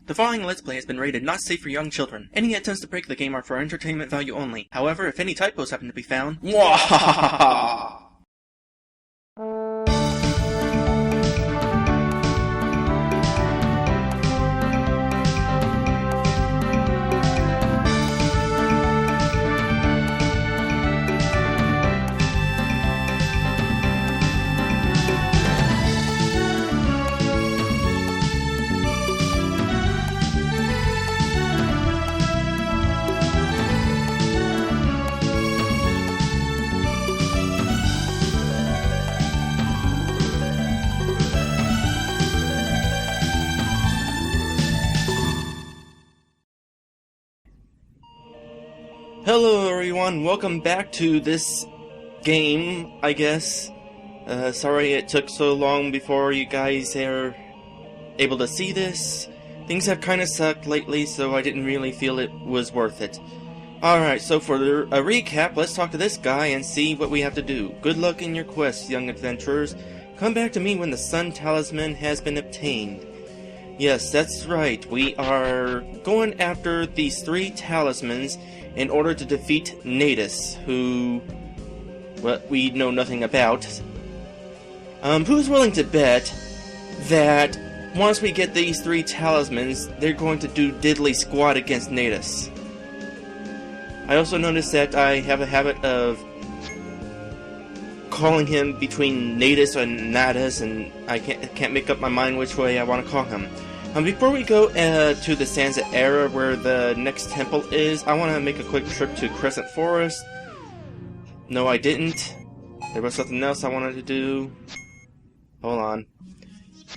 The following Let's Play has been rated not safe for young children. Any attempts to break the game are for entertainment value only. However, if any typos happen to be found, mwahaha! Hello everyone, welcome back to this game, I guess. Sorry it took so long before you guys are able to see this. Things have kinda sucked lately, so I didn't really feel it was worth it. Alright, so for a recap, let's talk to this guy and see what we have to do. Good luck in your quest, young adventurers. Come back to me when the Sun Talisman has been obtained. Yes, that's right. We are going after these 3 talismans in order to defeat Natus, who, well, we know nothing about. Who's willing to bet that once we get these 3 talismans, they're going to do diddly squat against Natus? I also noticed that I have a habit of calling him between Natus and Natus, and I can't make up my mind which way I want to call him. Before we go to the Sansa Era, where the next temple is, I want to make a quick trip to Crescent Forest. No, I didn't. There was something else I wanted to do. Hold on.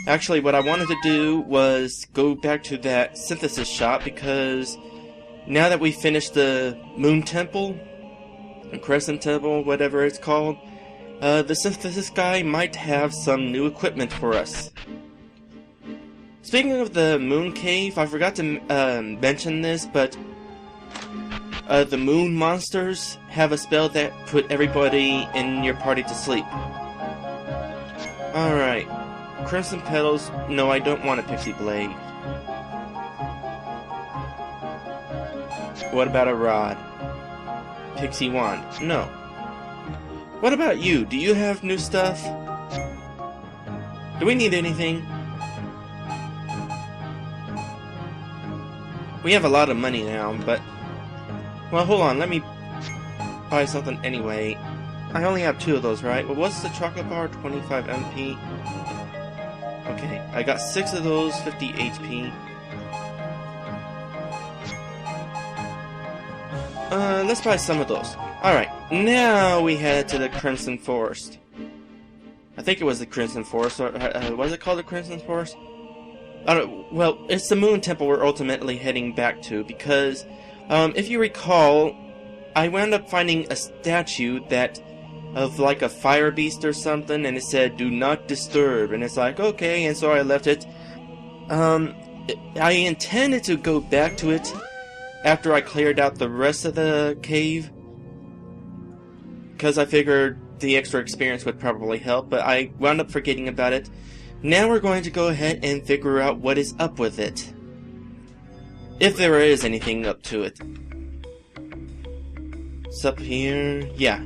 Actually, what I wanted to do was go back to that synthesis shop, because now that we finished the Moon Temple, the Crescent Temple, whatever it's called, the synthesis guy might have some new equipment for us. Speaking of the Moon Cave, I forgot to mention this, but the Moon Monsters have a spell that put everybody in your party to sleep. Alright. Crimson Petals, no, I don't want a Pixie Blade. What about a Rod? Pixie Wand, no. What about you? Do you have new stuff? Do we need anything? We have a lot of money now, but... Well, hold on, let me buy something anyway. I only have 2 of those, right? Well, what's the chocolate bar? 25 MP. Okay, I got 6 of those, 50 HP. Let's buy some of those. Alright, now we head to the Crimson Forest. I think it was the Crimson Forest, or was it called the Crimson Forest? Well, it's the Moon Temple we're ultimately heading back to, because, if you recall, I wound up finding a statue of like a fire beast or something, and it said, "Do not disturb," and it's like, okay, and so I left it. I intended to go back to it after I cleared out the rest of the cave, because I figured the extra experience would probably help, but I wound up forgetting about it. Now we're going to go ahead and figure out what is up with it. If there is anything up to it. It's up here. Yeah.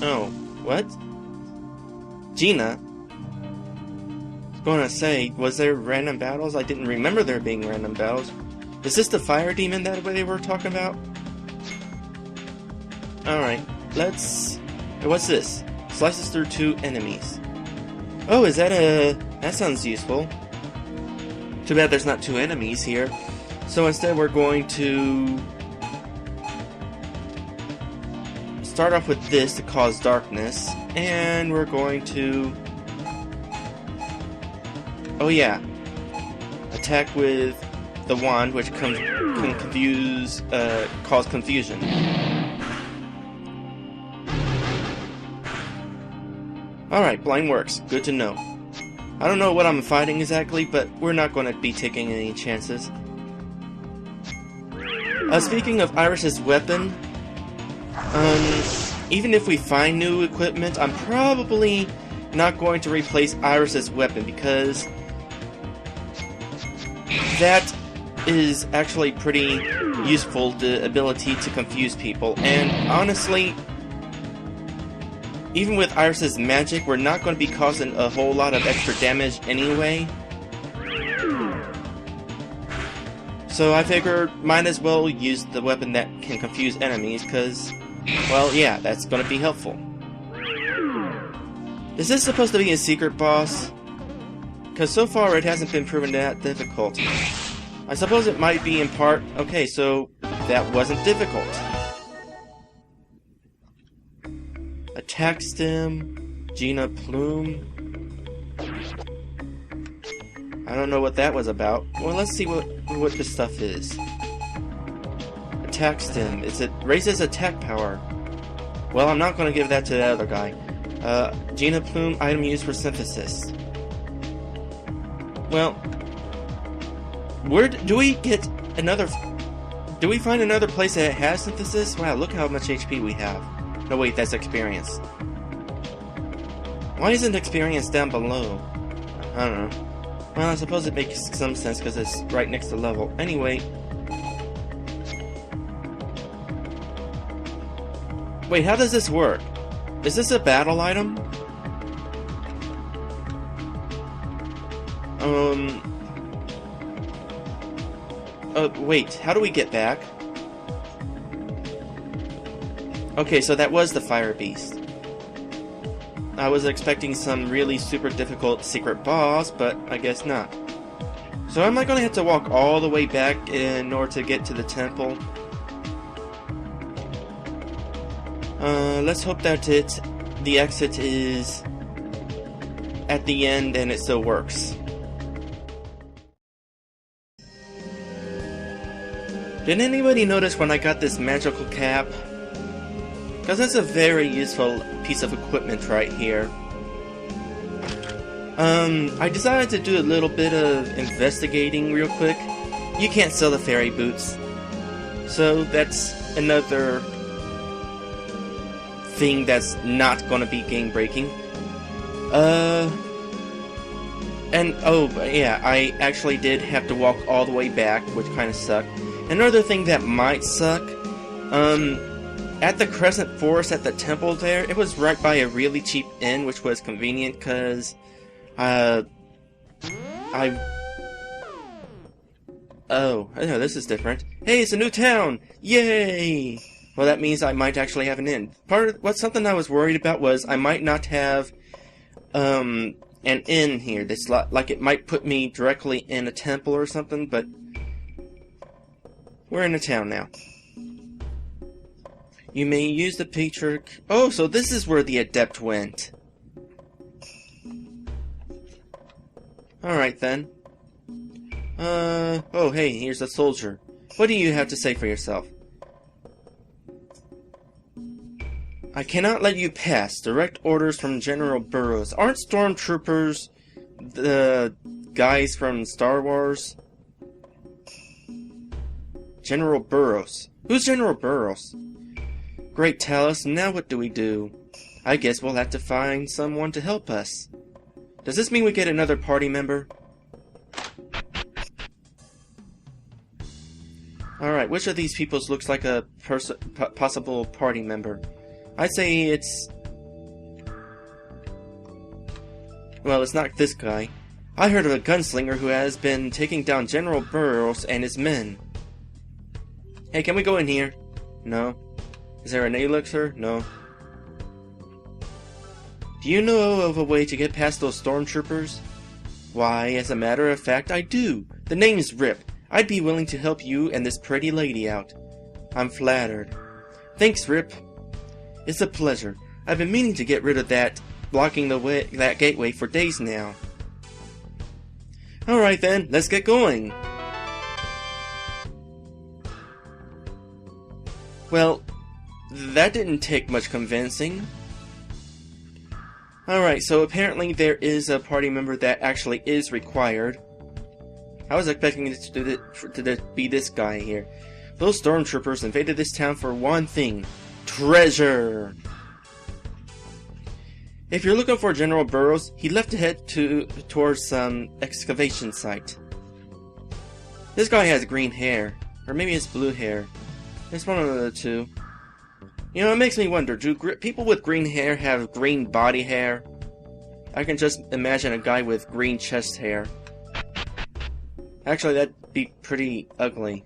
Oh, what? Gina? I was going to say, was there random battles? I didn't remember there being random battles. Is this the fire demon that they were talking about? Alright, let's... What's this? Slices through 2 enemies. Oh, is that that sounds useful. Too bad there's not 2 enemies here. So instead we're going to start off with this to cause darkness, and we're going to... Oh yeah. Attack with the wand, which can cause confusion. Alright, blind works. Good to know. I don't know what I'm fighting exactly, but we're not going to be taking any chances. Speaking of Iris's weapon, even if we find new equipment, I'm probably not going to replace Iris's weapon, because that is actually pretty useful, the ability to confuse people. And honestly, even with Iris's magic, we're not going to be causing a whole lot of extra damage anyway. So I figured might as well use the weapon that can confuse enemies, because, well, yeah, that's going to be helpful. Is this supposed to be a secret boss? Because so far it hasn't been proven that difficult. I suppose it might be in part. Okay, so that wasn't difficult. Attack Stem, Gina Plume. I don't know what that was about. Well, let's see what this stuff is. Attack Stem. It raises attack power. Well, I'm not going to give that to the other guy. Gina Plume, item used for synthesis. Well, where do we get another? Do we find another place that has synthesis? Wow, look how much HP we have. No, wait, that's experience. Why isn't experience down below? I don't know. Well, I suppose it makes some sense because it's right next to level. Anyway. Wait, how does this work? Is this a battle item? Wait, how do we get back? Okay, so that was the fire beast. I was expecting some really super difficult secret boss, but I guess not. So am I going to have to walk all the way back in order to get to the temple? Let's hope that the exit is at the end and it still works. Did anybody notice when I got this magical cap? Because that's a very useful piece of equipment right here. I decided to do a little bit of investigating real quick. You can't sell the fairy boots. So that's another thing that's not gonna be game breaking. And oh yeah, I actually did have to walk all the way back, which kinda sucked. Another thing that might suck, at the Crescent Forest at the temple there, it was right by a really cheap inn, which was convenient because oh, this is different. Hey, it's a new town! Yay! Well, that means I might actually have an inn. Something I was worried about was I might not have an inn here. This like it might put me directly in a temple or something, but we're in a town now. You may use the picture. Oh, so this is where the adept went. Alright then. Oh hey, here's a soldier. What do you have to say for yourself? I cannot let you pass. Direct orders from General Burroughs. Aren't stormtroopers the guys from Star Wars? General Burroughs. Who's General Burroughs? Great, Talus. Now what do we do? I guess we'll have to find someone to help us. Does this mean we get another party member? Alright, which of these peoples looks like a possible party member? I'd say it's... well, it's not this guy. I heard of a gunslinger who has been taking down General Burroughs and his men. Hey, can we go in here? No. Is there an elixir? No. Do you know of a way to get past those stormtroopers? Why, as a matter of fact, I do. The name's Ripp. I'd be willing to help you and this pretty lady out. I'm flattered. Thanks, Ripp. It's a pleasure. I've been meaning to get rid of that blocking that gateway for days now. Alright then, let's get going. Well, that didn't take much convincing. Alright, so apparently there is a party member that actually is required. I was expecting it to be this guy here. Those stormtroopers invaded this town for one thing. Treasure! If you're looking for General Burroughs, he left to head towards some excavation site. This guy has green hair. Or maybe it's blue hair. It's one of the two. You know, it makes me wonder, do people with green hair have green body hair? I can just imagine a guy with green chest hair. Actually, that'd be pretty ugly.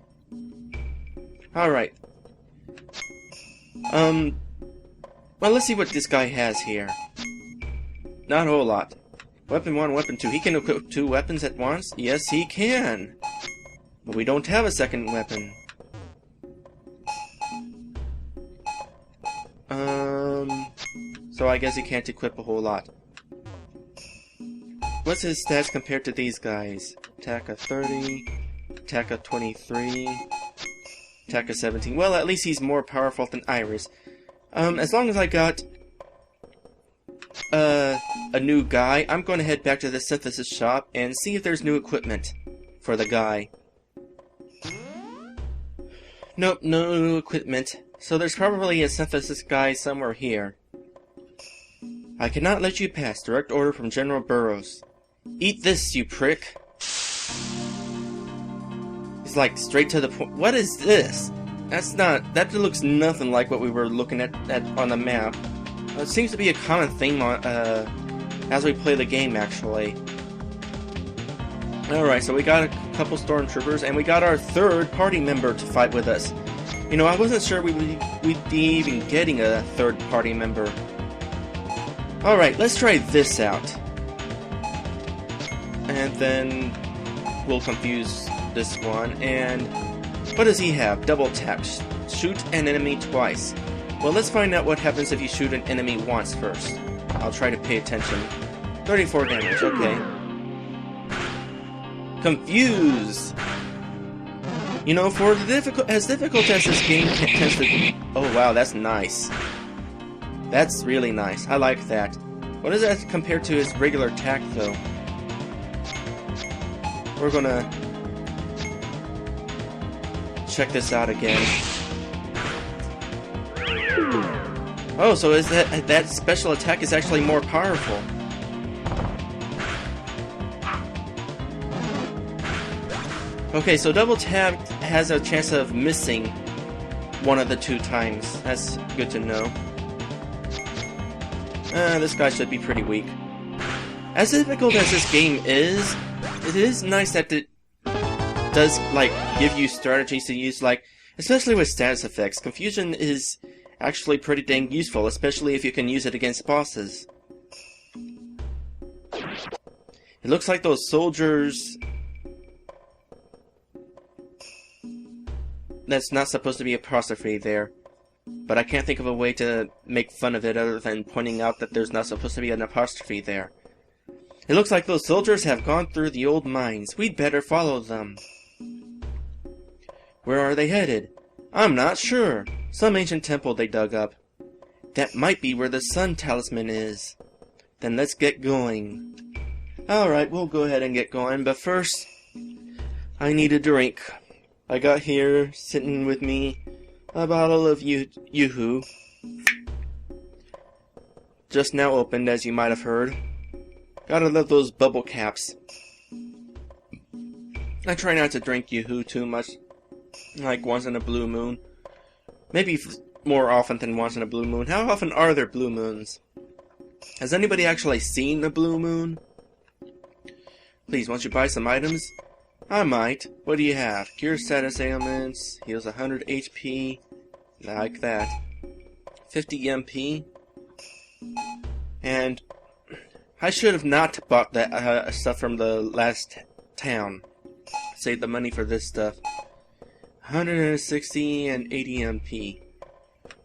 Alright. Well, let's see what this guy has here. Not a whole lot. Weapon 1, Weapon 2. He can equip 2 weapons at once? Yes, he can! But we don't have a second weapon. So I guess he can't equip a whole lot. What's his stats compared to these guys? Attack of 30, attack of 23, attack of 17. Well, at least he's more powerful than Iris. As long as I got a new guy, I'm going to head back to the synthesis shop and see if there's new equipment for the guy. Nope, no new equipment. So there's probably a synthesis guy somewhere here. I cannot let you pass. Direct order from General Burroughs. Eat this, you prick. He's like straight to the point. What is this? That looks nothing like what we were looking at on the map. It seems to be a common theme as we play the game, actually. Alright, so we got a couple stormtroopers, and we got our third party member to fight with us. You know, I wasn't sure we'd be even getting a third party member. Alright, let's try this out. And then we'll confuse this one. And what does he have? Double tap. Shoot an enemy twice. Well, let's find out what happens if you shoot an enemy once first. I'll try to pay attention. 34 damage, okay. Confuse! You know, for the as difficult as this game tends to... Oh wow, that's nice. That's really nice. I like that. What is that compared to his regular attack, though? We're gonna check this out again. Oh, so is that special attack is actually more powerful. Okay, so double tap has a chance of missing one of the 2 times. That's good to know. This guy should be pretty weak. As difficult as this game is, it is nice that it does, like, give you strategies to use, like, especially with status effects. Confusion is actually pretty dang useful, especially if you can use it against bosses. It looks like those soldiers... That's not supposed to be apostrophe there. But I can't think of a way to make fun of it other than pointing out that there's not supposed to be an apostrophe there. It looks like those soldiers have gone through the old mines. We'd better follow them. Where are they headed? I'm not sure. Some ancient temple they dug up. That might be where the sun talisman is. Then let's get going. Alright, we'll go ahead and get going, but first, I need a drink. I got here, sitting with me, a bottle of Yoo-Hoo. Just now opened, as you might have heard. Gotta love those bubble caps. I try not to drink Yoo-Hoo too much, like once in a blue moon. Maybe more often than once in a blue moon. How often are there blue moons? Has anybody actually seen a blue moon? Please, won't you buy some items? I might. What do you have? Cure status ailments, heals 100 HP, like that. 50 MP. And I should have not bought that stuff from the last town. Save the money for this stuff. 160 and 80 MP.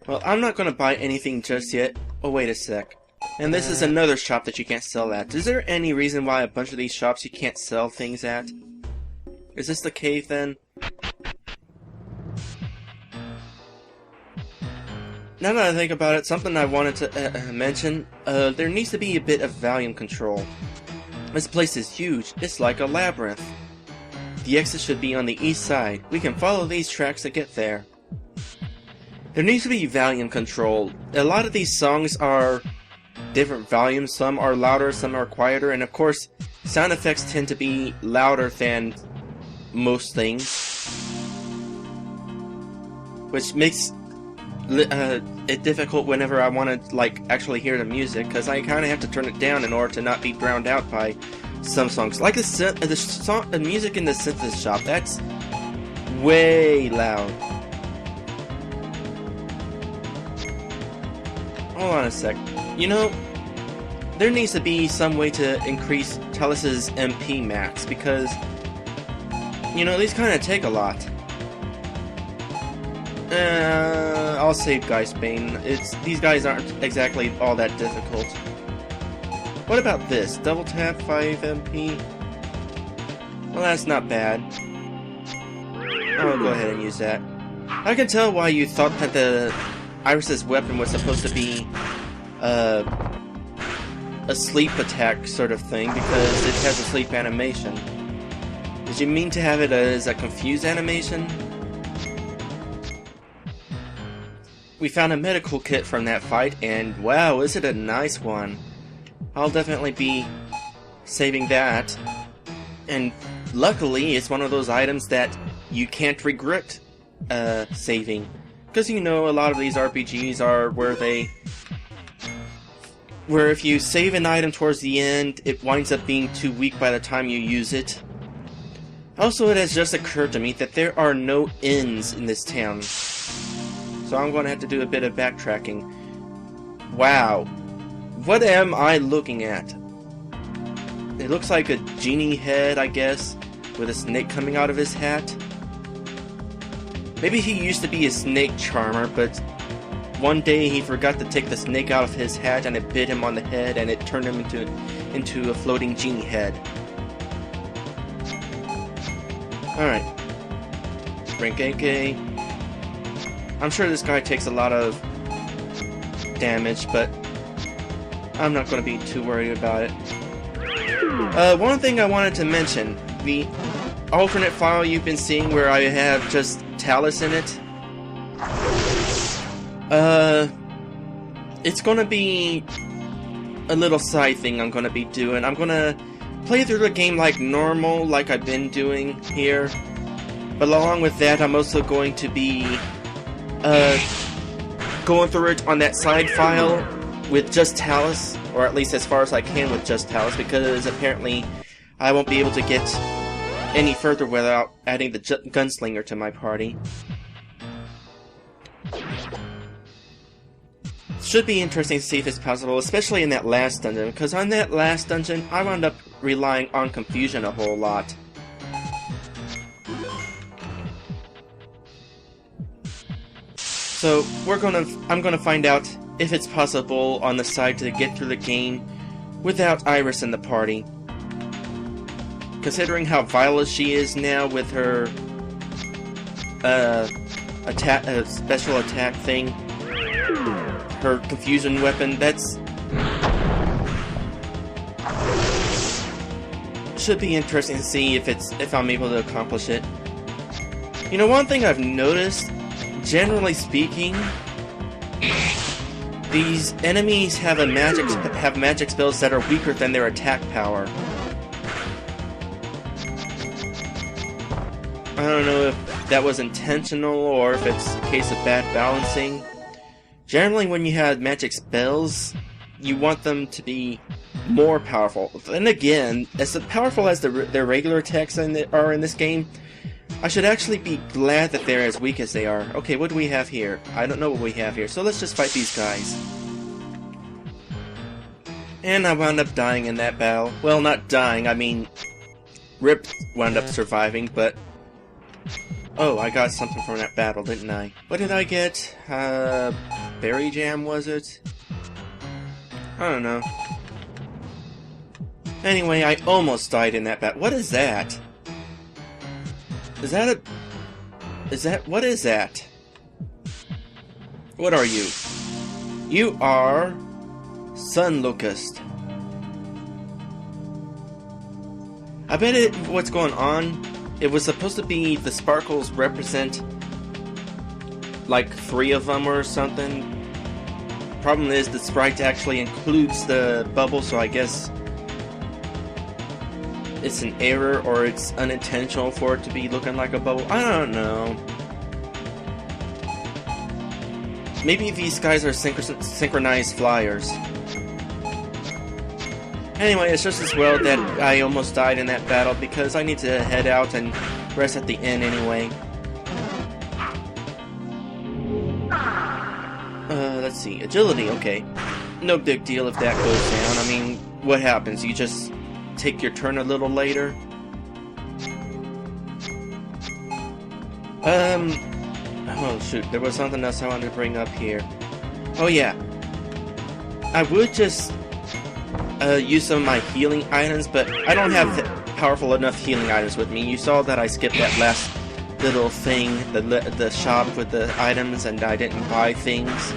Well, I'm not going to buy anything just yet. Oh, wait a sec. And this is another shop that you can't sell at. Is there any reason why a bunch of these shops you can't sell things at? Is this the cave, then? Now that I think about it, something I wanted to mention, there needs to be a bit of volume control. This place is huge. It's like a labyrinth. The exit should be on the east side. We can follow these tracks to get there. There needs to be volume control. A lot of these songs are different volumes. Some are louder, some are quieter, and of course, sound effects tend to be louder than most things, which makes it difficult whenever I want to like actually hear the music, because I kind of have to turn it down in order to not be drowned out by some songs. Like the music in the synthesis shop, that's way loud. Hold on a sec. You know, there needs to be some way to increase Talus's MP max, because, you know, these kind of take a lot. I'll save Geistbane. These guys aren't exactly all that difficult. What about this? Double tap, 5 MP? Well, that's not bad. I'll go ahead and use that. I can tell why you thought that the Iris's weapon was supposed to be a sleep attack sort of thing, because it has a sleep animation. Did you mean to have it as a confused animation? We found a medical kit from that fight, and wow, is it a nice one. I'll definitely be saving that. And luckily, it's one of those items that you can't regret saving. Because, you know, a lot of these RPGs are where if you save an item towards the end, it winds up being too weak by the time you use it. Also, it has just occurred to me that there are no inns in this town. So I'm going to have to do a bit of backtracking. Wow. What am I looking at? It looks like a genie head, I guess, with a snake coming out of his hat. Maybe he used to be a snake charmer, but one day he forgot to take the snake out of his hat and it bit him on the head and it turned him into a floating genie head. Alright. Rank AK. I'm sure this guy takes a lot of damage, but I'm not going to be too worried about it. One thing I wanted to mention, the alternate file you've been seeing where I have just Talus in it, it's going to be a little side thing I'm going to be doing. I'm going to play through the game like normal, like I've been doing here, but along with that I'm also going to be going through it on that side file with just Talus, or at least as far as I can with just Talus, because apparently I won't be able to get any further without adding the gunslinger to my party. Should be interesting to see if it's possible, especially in that last dungeon, because on that last dungeon I wound up relying on confusion a whole lot. So I'm gonna find out if it's possible on the side to get through the game without Iris in the party. Considering how violent she is now with her special attack thing, her confusion weapon, that's should be interesting to see if I'm able to accomplish it. You know, one thing I've noticed, generally speaking, these enemies have magic spells that are weaker than their attack power. I don't know if that was intentional or if it's a case of bad balancing. Generally, when you have magic spells, you want them to be more powerful. Then again, as powerful as their regular attacks are in this game, I should actually be glad that they're as weak as they are. Okay, what do we have here? I don't know what we have here, so let's just fight these guys. And I wound up dying in that battle. Well, not dying, I mean, Ripp wound up surviving, but... Oh, I got something from that battle, didn't I? What did I get? Berry jam, was it? I don't know. Anyway, I almost died in that battle. What is that? Is that what is that? What are you? You are... Sun Locust. I bet what's going on, it was supposed to be the sparkles represent like 3 of them or something. Problem is the sprite actually includes the bubble, so I guess it's an error or it's unintentional for it to be looking like a bubble. I don't know. Maybe these guys are synchronized flyers. Anyway, it's just as well that I almost died in that battle because I need to head out and rest at the inn anyway. Let's see. Agility, okay. No big deal if that goes down. I mean, what happens? You just take your turn a little later? Oh shoot, there was something else I wanted to bring up here. Oh yeah. I would just use some of my healing items, but I don't have powerful enough healing items with me. You saw that I skipped that last little thing, the shop with the items, and I didn't buy things.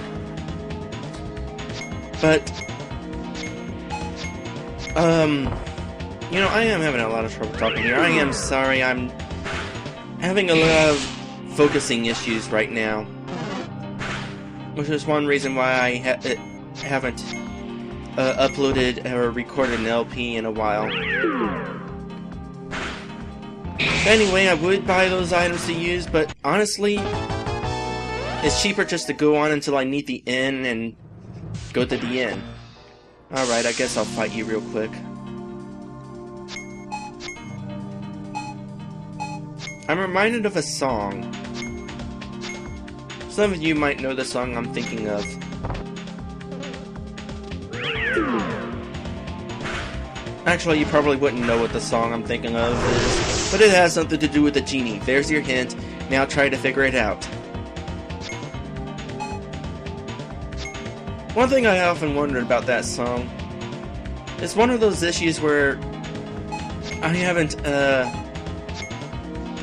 But, you know, I am having a lot of trouble talking here. I am sorry, I'm having a lot of focusing issues right now. Which is one reason why I haven't uploaded or recorded an LP in a while. Anyway, I would buy those items to use, but honestly, it's cheaper just to go on until I need the inn and go to the inn. Alright, I guess I'll fight you real quick. I'm reminded of a song. Some of you might know the song I'm thinking of. Actually, you probably wouldn't know what the song I'm thinking of is, but it has something to do with the genie. There's your hint. Now try to figure it out. One thing I often wondered about that song, it's one of those issues where I haven't,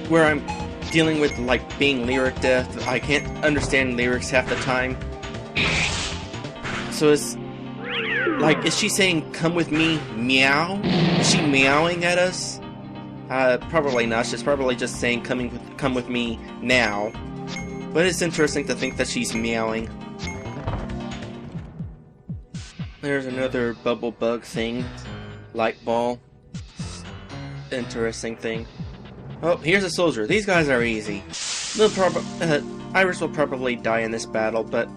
where I'm dealing with, like, being lyric deaf. I can't understand lyrics half the time. So it's like, is she saying, come with me, meow? Is she meowing at us? Probably not. She's probably just saying, come with me now. But it's interesting to think that she's meowing. There's another bubble bug thing. Light ball. Interesting thing. Oh, here's a soldier. These guys are easy. Iris will probably die in this battle, but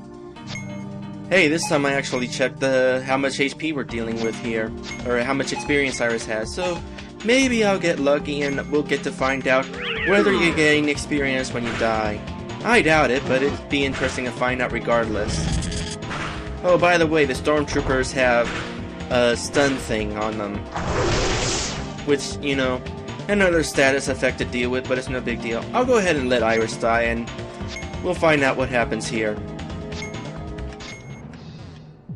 hey, this time I actually checked how much HP we're dealing with here, or how much experience Iris has, so maybe I'll get lucky and we'll get to find out whether you gain experience when you die. I doubt it, but it'd be interesting to find out regardless. Oh, by the way, the stormtroopers have a stun thing on them, which, you know, another status effect to deal with, but it's no big deal. I'll go ahead and let Iris die, and we'll find out what happens here.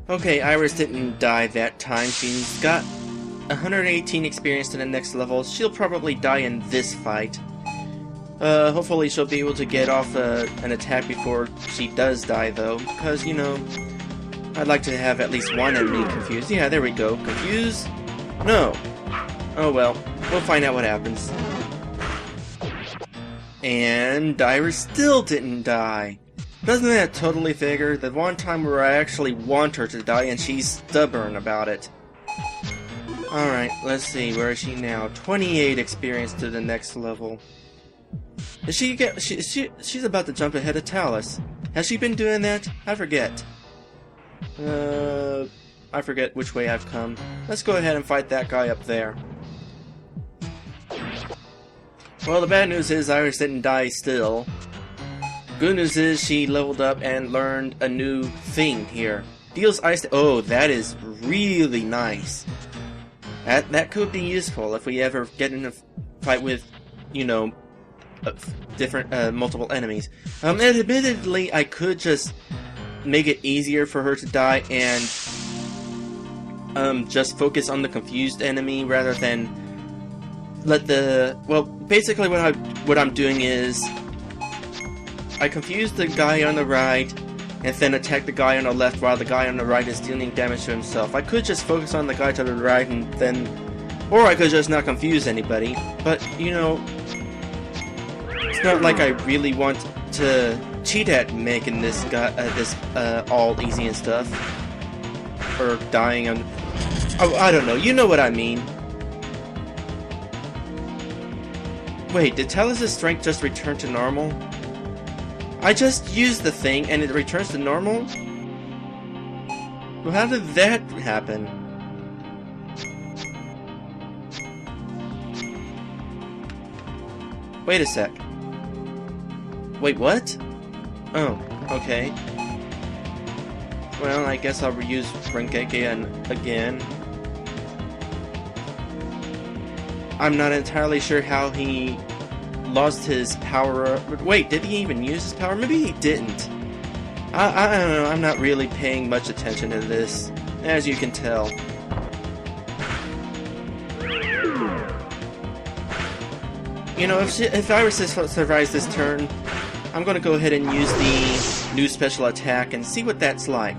Okay, Iris didn't die that time. She's got 118 experience to the next level. She'll probably die in this fight. Hopefully she'll be able to get off an attack before she does die, though, because, you know, I'd like to have at least one enemy confused. Yeah, there we go. Confused? No. Oh well, we'll find out what happens. And Iris still didn't die. Doesn't that totally figure? The one time where I actually want her to die and she's stubborn about it. Alright, let's see, where is she now? 28 experience to the next level. She's about to jump ahead of Talus. Has she been doing that? I forget. I forget which way I've come. Let's go ahead and fight that guy up there. Well, the bad news is Iris didn't die still. Good news is she leveled up and learned a new thing here. Deals ice. Oh, that is really nice. That could be useful if we ever get in a fight with, you know, different multiple enemies. And admittedly, I could just make it easier for her to die and just focus on the confused enemy rather than let the... Well, basically what I'm doing is I confuse the guy on the right and then attack the guy on the left while the guy on the right is dealing damage to himself. I could just focus on the guy to the right and then... Or I could just not confuse anybody, but, you know, it's not like I really want to cheat at making this guy, all easy and stuff. Or dying on... Oh, I don't know, you know what I mean. Wait, did Talos' strength just return to normal? I just used the thing and it returns to normal? Well, how did that happen? Wait a sec. Wait, what? Oh, okay. Well, I guess I'll reuse Rengeki again. I'm not entirely sure how he lost his power. Wait, did he even use his power? Maybe he didn't. I don't know, I'm not really paying much attention to this, as you can tell. You know, if Iris survives this turn, I'm gonna go ahead and use the new special attack and see what that's like.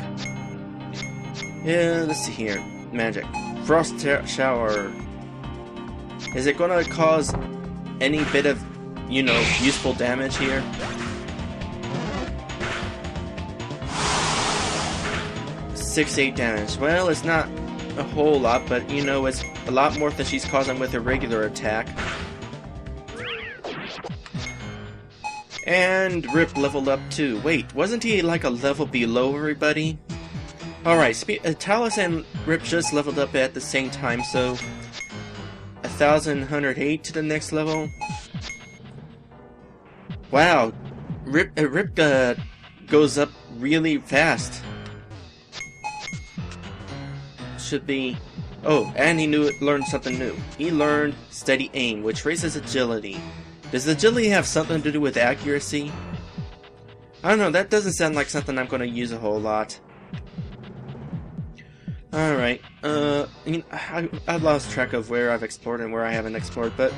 Yeah, let's see here. Magic. Frost Shower. Is it gonna cause any bit of, you know, useful damage here? $6-8 damage. Well, it's not a whole lot, but you know, it's a lot more than she's causing with her regular attack. And Ripp leveled up too. Wait, wasn't he like a level below everybody? Alright, Talos and Ripp just leveled up at the same time, so 1,108 to the next level. Wow, Ripp goes up really fast. Should be... Oh, and he learned something new. He learned Steady Aim, which raises agility. Does agility have something to do with accuracy? I don't know, that doesn't sound like something I'm going to use a whole lot. Alright, I mean, I've lost track of where I've explored and where I haven't explored, but...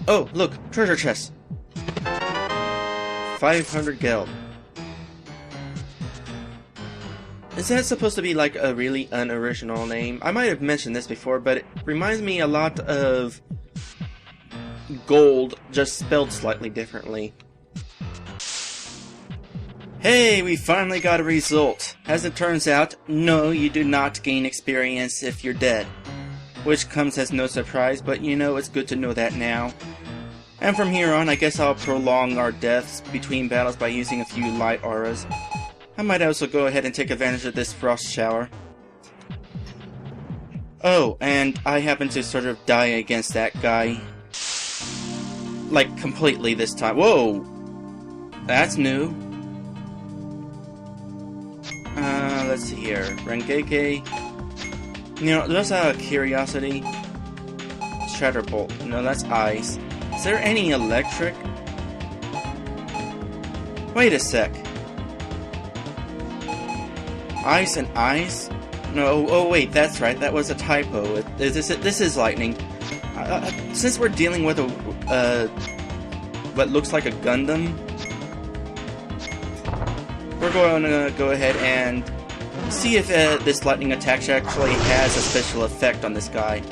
Oh, look! Treasure chest! 500 geld. Is that supposed to be like a really unoriginal name? I might have mentioned this before, but it reminds me a lot of gold, just spelled slightly differently. Hey, we finally got a result. As it turns out, no, you do not gain experience if you're dead. Which comes as no surprise, but you know, it's good to know that now. And from here on, I guess I'll prolong our deaths between battles by using a few light auras. I might also go ahead and take advantage of this frost shower. Oh, and I happen to sort of die against that guy. Like, completely this time. Whoa! That's new. Let's see here. Rengeki. You know, just out of curiosity. Shatterbolt. No, that's ice. Is there any electric? Wait a sec. Ice and ice? No, oh wait, that's right, that was a typo. This is lightning. Since we're dealing with a what looks like a Gundam, we're going to go ahead and see if this lightning attack actually has a special effect on this guy.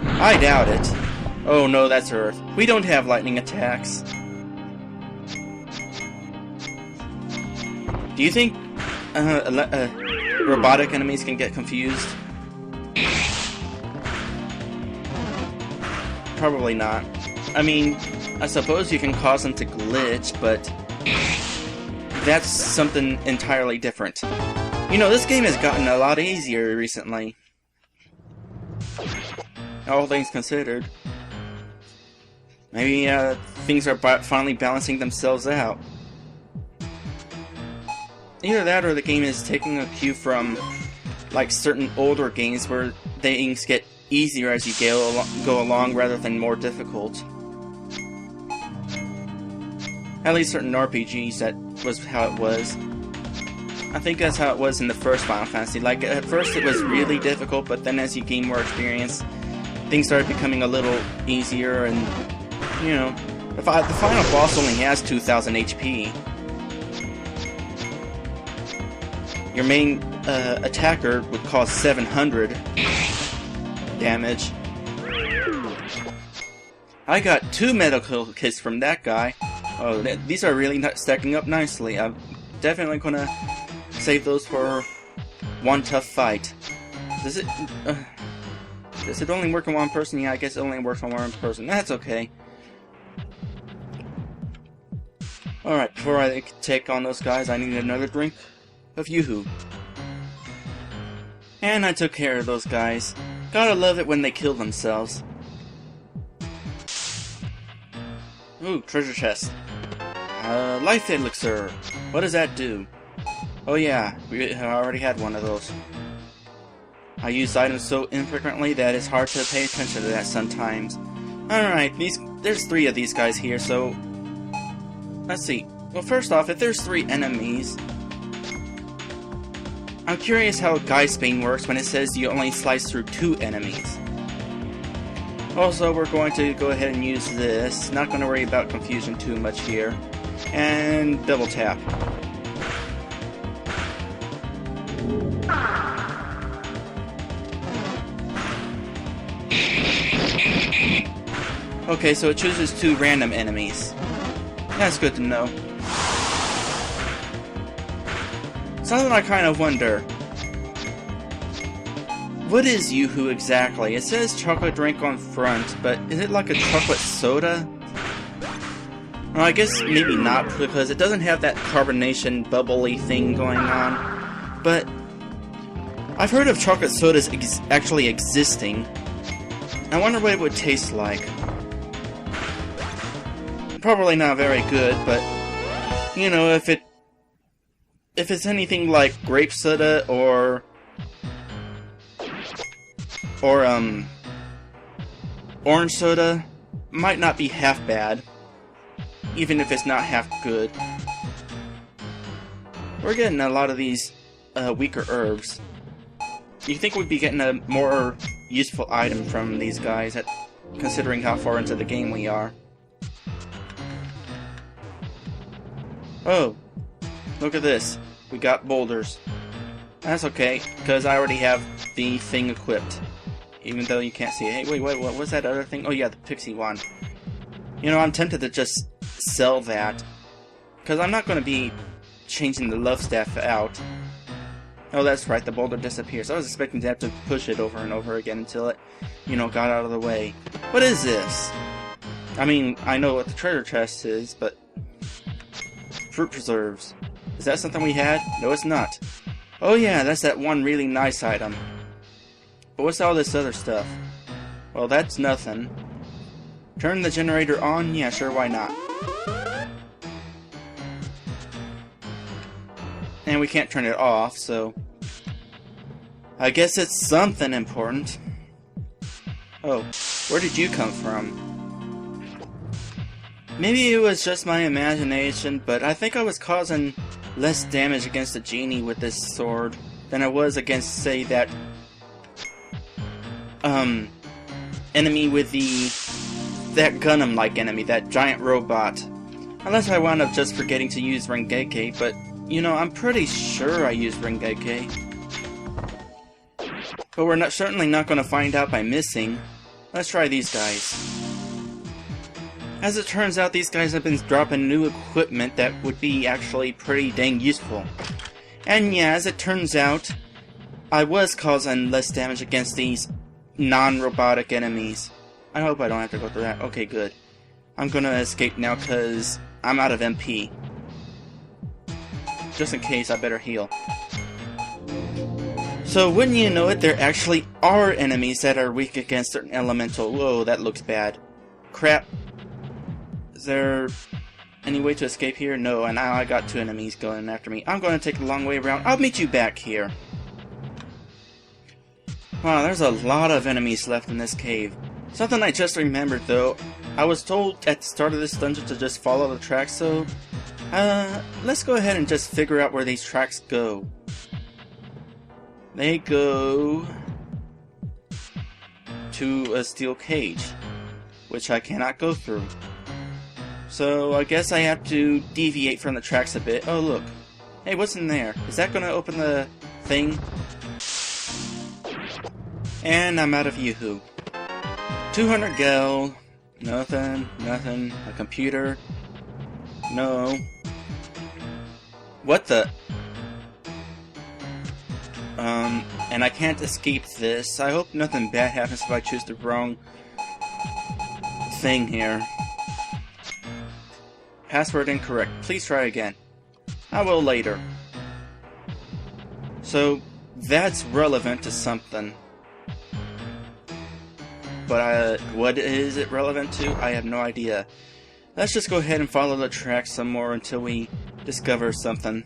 I doubt it. Oh no, that's Earth. We don't have lightning attacks. Do you think robotic enemies can get confused? Probably not. I mean, I suppose you can cause them to glitch, but that's something entirely different. You know, this game has gotten a lot easier recently. All things considered. Maybe things are finally balancing themselves out. Either that or the game is taking a cue from like certain older games where things get easier as you go along rather than more difficult. At least certain RPGs, that was how it was. I think that's how it was in the first Final Fantasy. Like, at first it was really difficult, but then as you gain more experience, things started becoming a little easier, and, you know, the final boss only has 2,000 HP. Your main attacker would cause 700 damage. I got 2 medical kits from that guy. Oh, these are really stacking up nicely. I'm definitely gonna save those for one tough fight. Does it only work on one person? Yeah, I guess it only works on one person. That's okay. Alright, before I take on those guys, I need another drink of Yoo-hoo. And I took care of those guys. Gotta love it when they kill themselves. Ooh, treasure chest. Life elixir. What does that do? Oh yeah, we already had one of those. I use items so infrequently that it's hard to pay attention to that sometimes. Alright, there's 3 of these guys here, so... Let's see. Well, first off, if there's 3 enemies... I'm curious how Guy Spain works when it says you only slice through 2 enemies. Also, we're going to go ahead and use this. Not going to worry about confusion too much here. And double tap. Okay, so it chooses 2 random enemies. That's good to know. Something I kind of wonder. What is Yoo-hoo exactly? It says chocolate drink on front, but is it like a chocolate soda? Well, I guess maybe not, because it doesn't have that carbonation bubbly thing going on. But I've heard of chocolate sodas actually existing. I wonder what it would taste like. Probably not very good, but you know, if it's anything like grape soda or orange soda, might not be half bad, even if it's not half good. We're getting a lot of these weaker herbs. You think we'd be getting a more useful item from these guys, considering how far into the game we are. Oh, look at this. We got boulders. That's okay, because I already have the thing equipped. Even though you can't see it. Hey, wait, what was that other thing? Oh yeah, the pixie wand. You know, I'm tempted to just sell that. Because I'm not going to be changing the love staff out. Oh, that's right, the boulder disappears. I was expecting to have to push it over and over again until it, you know, got out of the way. What is this? I mean, I know what the treasure chest is, but... Fruit preserves. Is that something we had? No, it's not. Oh yeah, that's that one really nice item. But what's all this other stuff? Well, that's nothing. Turn the generator on? Yeah, sure, why not? And we can't turn it off, so... I guess it's something important. Oh, where did you come from? Maybe it was just my imagination, but I think I was causing less damage against the genie with this sword than I was against, say, that enemy with that Gundam-like enemy, that giant robot. Unless I wound up just forgetting to use Rengeki, but, you know, I'm pretty sure I used Rengeki. But we're certainly not going to find out by missing. Let's try these guys. As it turns out, these guys have been dropping new equipment that would be actually pretty dang useful. And yeah, as it turns out, I was causing less damage against these non-robotic enemies. I hope I don't have to go through that. Okay, good. I'm gonna escape now because I'm out of MP. Just in case, I better heal. So, wouldn't you know it, there actually are enemies that are weak against certain elemental. Whoa, that looks bad. Crap. Is there any way to escape here? No, and now I got 2 enemies going after me. I'm going to take the long way around. I'll meet you back here. Wow, there's a lot of enemies left in this cave. Something I just remembered, though. I was told at the start of this dungeon to just follow the tracks, so... let's go ahead and just figure out where these tracks go. They go... to a steel cage, which I cannot go through. So I guess I have to deviate from the tracks a bit. Oh look. Hey, what's in there? Is that going to open the thing? And I'm out of Yoo-hoo. 200 gel. Nothing. Nothing. A computer. No. What the? And I can't escape this. I hope nothing bad happens if I choose the wrong thing here. Password incorrect. Please try again. I will later. So, that's relevant to something. But what is it relevant to? I have no idea. Let's just go ahead and follow the track some more until we discover something.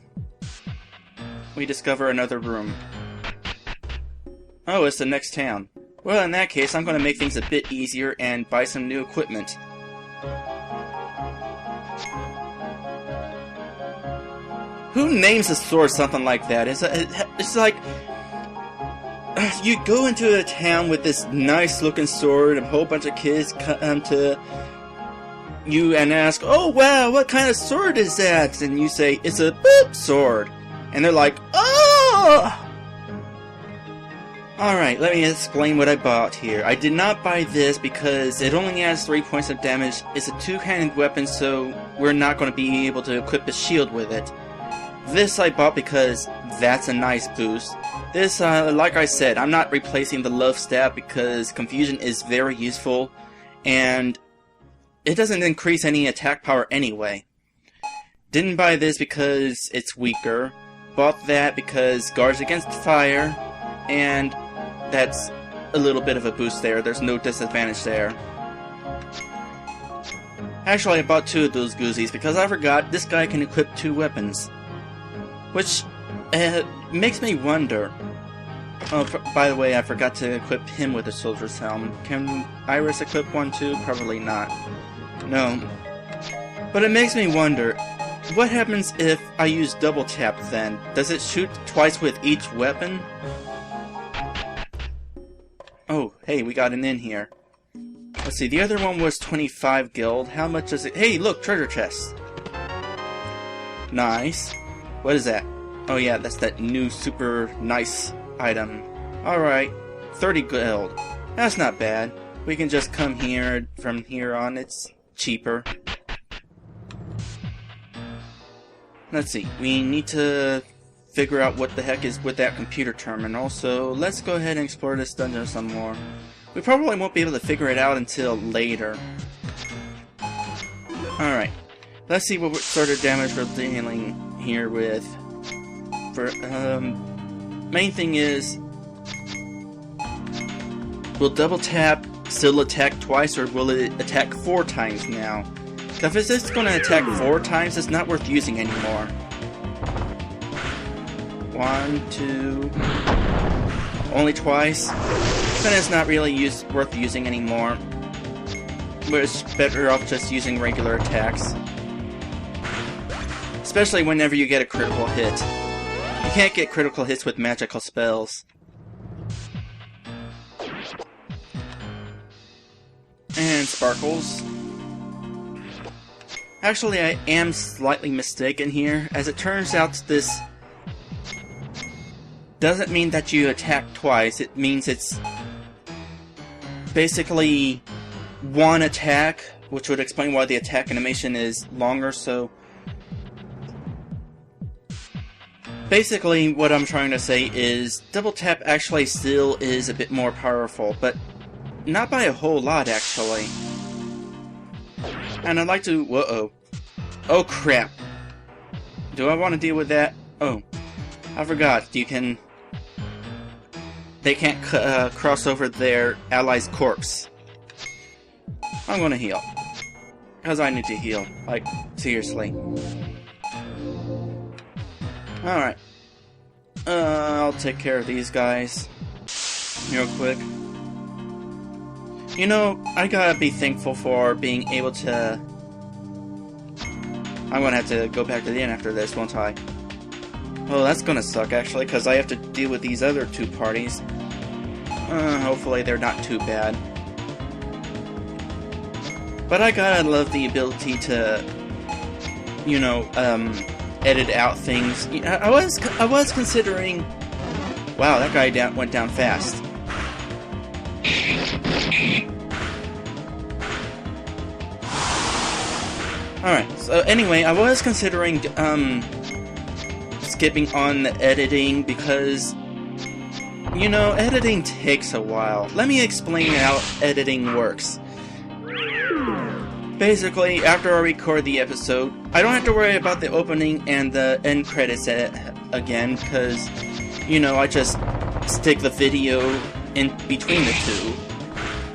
We discover another room. Oh, it's the next town. Well, in that case, I'm going to make things a bit easier and buy some new equipment. Who names a sword something like that? It's like... You go into a town with this nice-looking sword, and a whole bunch of kids come to you and ask, "Oh, wow, what kind of sword is that?" And you say, "It's a boop sword." And they're like, "Oh!" Alright, let me explain what I bought here. I did not buy this because it only adds 3 points of damage. It's a two-handed weapon, so we're not going to be able to equip a shield with it. This I bought because that's a nice boost. This, like I said, I'm not replacing the love stab because confusion is very useful, and it doesn't increase any attack power anyway. Didn't buy this because it's weaker. Bought that because guards against fire, and that's a little bit of a boost there. There's no disadvantage there. Actually, I bought 2 of those goozies because I forgot this guy can equip 2 weapons. Which makes me wonder. Oh, by the way, I forgot to equip him with a soldier's helm. Can Iris equip one too? Probably not. No. But it makes me wonder, what happens if I use double tap then? Does it shoot twice with each weapon? Oh, hey, we got an inn here. Let's see, the other one was 25 guild. How much is it? Hey, look, treasure chest. Nice. What is that? Oh yeah, that's that new super nice item. Alright, 30 guild. That's not bad. We can just come here, from here on, it's cheaper. Let's see, we need to figure out what the heck is with that computer terminal, so let's go ahead and explore this dungeon some more. We probably won't be able to figure it out until later. Alright, let's see what sort of damage we're dealing here with. Main thing is, will double tap still attack twice, or will it attack 4 times now? If it's just going to attack 4 times, it's not worth using anymore. 1, 2... Only twice? Then it's not really worth using anymore. But it's better off just using regular attacks. Especially whenever you get a critical hit. You can't get critical hits with magical spells. And sparkles. Actually, I am slightly mistaken here. As it turns out, this doesn't mean that you attack twice. It means it's basically one attack, which would explain why the attack animation is longer, so basically what I'm trying to say is double tap actually still is a bit more powerful, but not by a whole lot actually. And I'd like to... Whoa-oh. Oh crap. Do I want to deal with that? Oh. I forgot. You can... They can't cross over their ally's corpse. I'm gonna heal. Because I need to heal. Like, seriously. Alright. I'll take care of these guys. Real quick. You know, I gotta be thankful for being able to... I'm gonna have to go back to the inn after this, won't I? Oh, that's gonna suck, actually, because I have to deal with these other 2 parties. Hopefully they're not too bad. But I gotta love the ability to, you know, edit out things. I was considering... Wow, that guy went down fast. Alright, so anyway, I was considering skipping on the editing because, you know, editing takes a while. Let me explain how editing works. Basically, after I record the episode, I don't have to worry about the opening and the end credits again, because, you know, I just stick the video in between the two,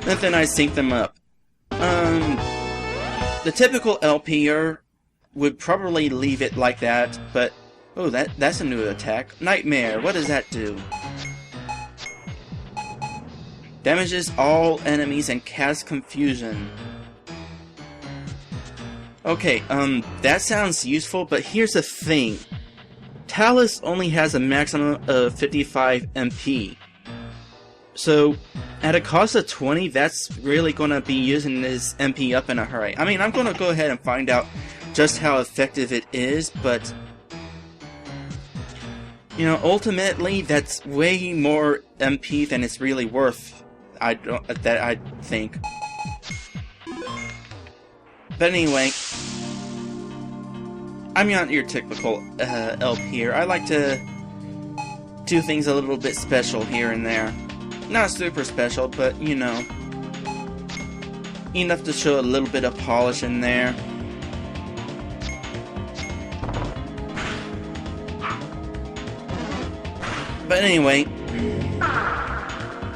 and then I sync them up. The typical LPer would probably leave it like that, but, oh, that's a new attack. Nightmare, what does that do? Damages all enemies and casts confusion. Okay, that sounds useful, but here's the thing. Talus only has a maximum of 55 MP. So, at a cost of 20, that's really gonna be using this MP up in a hurry. I mean, I'm gonna go ahead and find out just how effective it is, but... you know, ultimately, that's way more MP than it's really worth, I think. But anyway, I'm not your typical LPer. I like to do things a little bit special here and there. Not super special, but, you know, enough to show a little bit of polish in there. But anyway,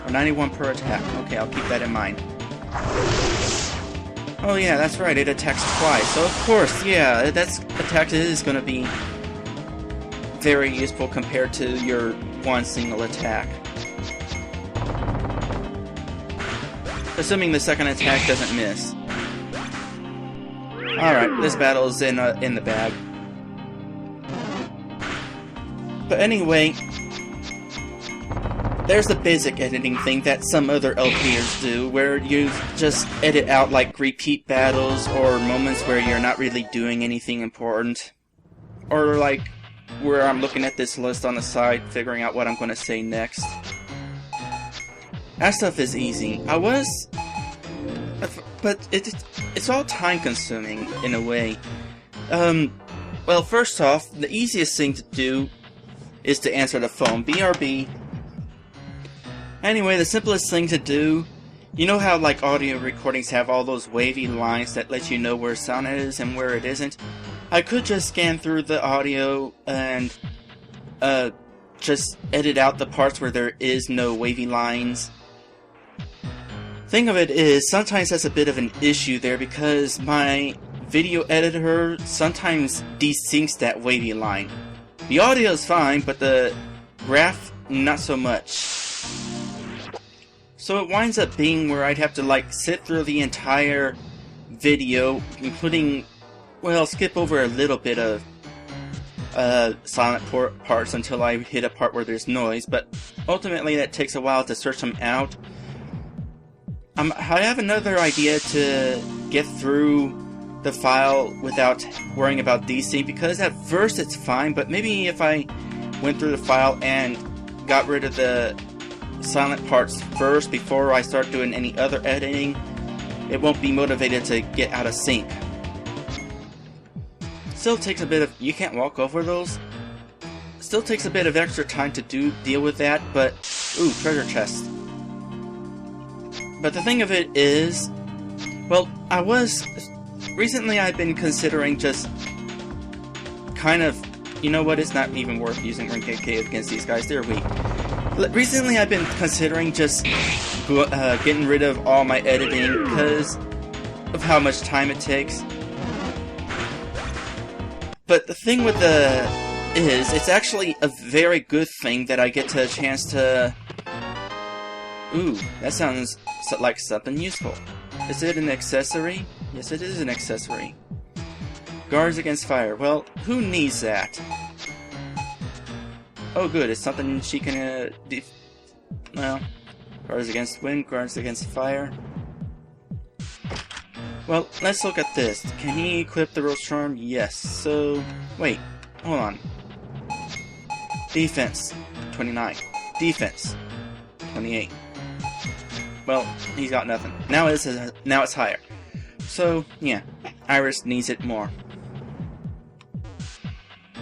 91 per attack. Okay, I'll keep that in mind. Oh yeah, that's right, it attacks twice. So of course, yeah, that attack is going to be very useful compared to your one single attack. Assuming the second attack doesn't miss. Alright, this battle is in the bag. But anyway, there's the basic editing thing that some other LPers do, where you just edit out like repeat battles or moments where you're not really doing anything important. Or like where I'm looking at this list on the side, figuring out what I'm going to say next. That stuff is easy. But it's all time consuming in a way. Well, first off, the easiest thing to do is to answer the phone. BRB. Anyway, the simplest thing to do, you know how like audio recordings have all those wavy lines that let you know where sound is and where it isn't? I could just scan through the audio and just edit out the parts where there is no wavy lines. Thing of it is, sometimes that's a bit of an issue there because my video editor sometimes desyncs that wavy line. The audio is fine, but the graph, not so much. So it winds up being where I'd have to like sit through the entire video, including, well, skip over a little bit of silent parts until I hit a part where there's noise, but ultimately that takes a while to search them out. I have another idea to get through the file without worrying about desync, because at first it's fine, but maybe if I went through the file and got rid of the silent parts first before I start doing any other editing, it won't be motivated to get out of sync. Still takes a bit of... you can't walk over those? Still takes a bit of extra time to deal with that, but... ooh, treasure chest. But the thing of it is... well, recently I've been considering just... kind of... you know what, it's not even worth using rank AK against these guys, they're weak. Recently I've been considering just getting rid of all my editing because of how much time it takes. But the thing with it's actually a very good thing that I get a chance to... ooh, that sounds like something useful. Is it an accessory? Yes, it is an accessory. Guards against fire. Well, who needs that? Oh good, it's something she can, well, guards against wind, guards against fire. Well, let's look at this. Can he equip the Rose Charm? Yes, so, wait, hold on. Defense, 29. Defense, 28. Well, he's got nothing. Now it's higher. So, yeah, Iris needs it more.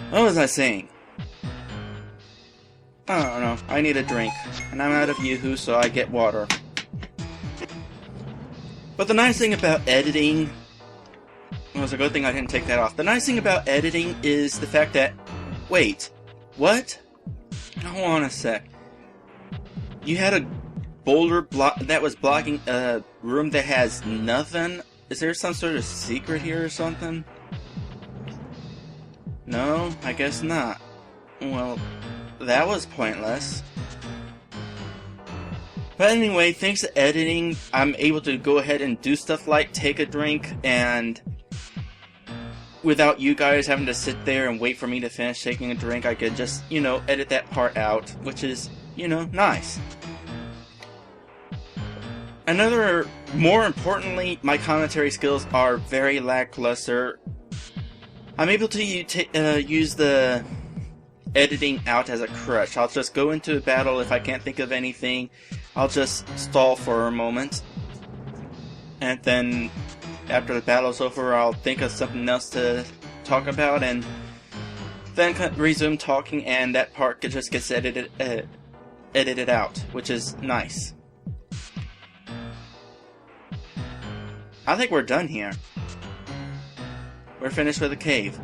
What was I saying? I don't know. I need a drink. And I'm out of Yoo-hoo, so I get water. But the nice thing about editing was a good thing I didn't take that off. The nice thing about editing is the fact that... Wait. What? Hold on a sec. You had a boulder that was blocking a room that has nothing? Is there some sort of secret here or something? No, I guess not. Well, that was pointless. But anyway, thanks to editing, I'm able to go ahead and do stuff like take a drink, and without you guys having to sit there and wait for me to finish taking a drink, I could just, edit that part out, which is, nice. More importantly, my commentary skills are very lackluster. I'm able to use the editing out as a crutch. I'll just go into a battle. If I can't think of anything, I'll just stall for a moment. And then, after the battle's over, I'll think of something else to talk about, and then resume talking, and that part just gets edited out, which is nice. I think we're done here. We're finished with the cave.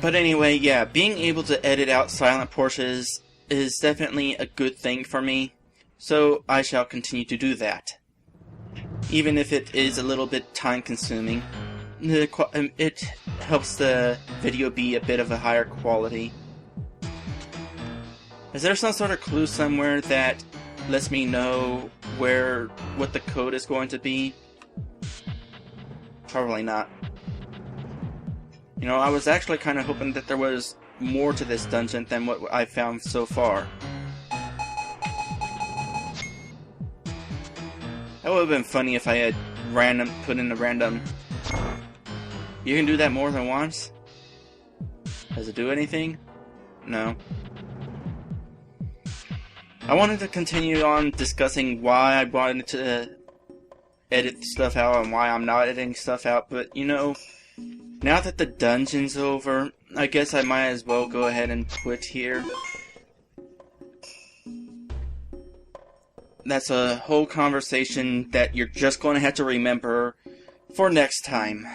But anyway, yeah, being able to edit out silent portions is definitely a good thing for me, so I shall continue to do that. Even if it is a little bit time consuming, it helps the video be a bit of a higher quality. Is there some sort of clue somewhere that lets me know what the code is going to be? Probably not. I was actually kind of hoping that there was more to this dungeon than what I found so far. That would have been funny if I had put in a random... You can do that more than once? Does it do anything? No. I wanted to continue on discussing why I wanted to edit stuff out and why I'm not editing stuff out, but now that the dungeon's over, I guess I might as well go ahead and quit here. That's a whole conversation that you're just going to have to remember for next time.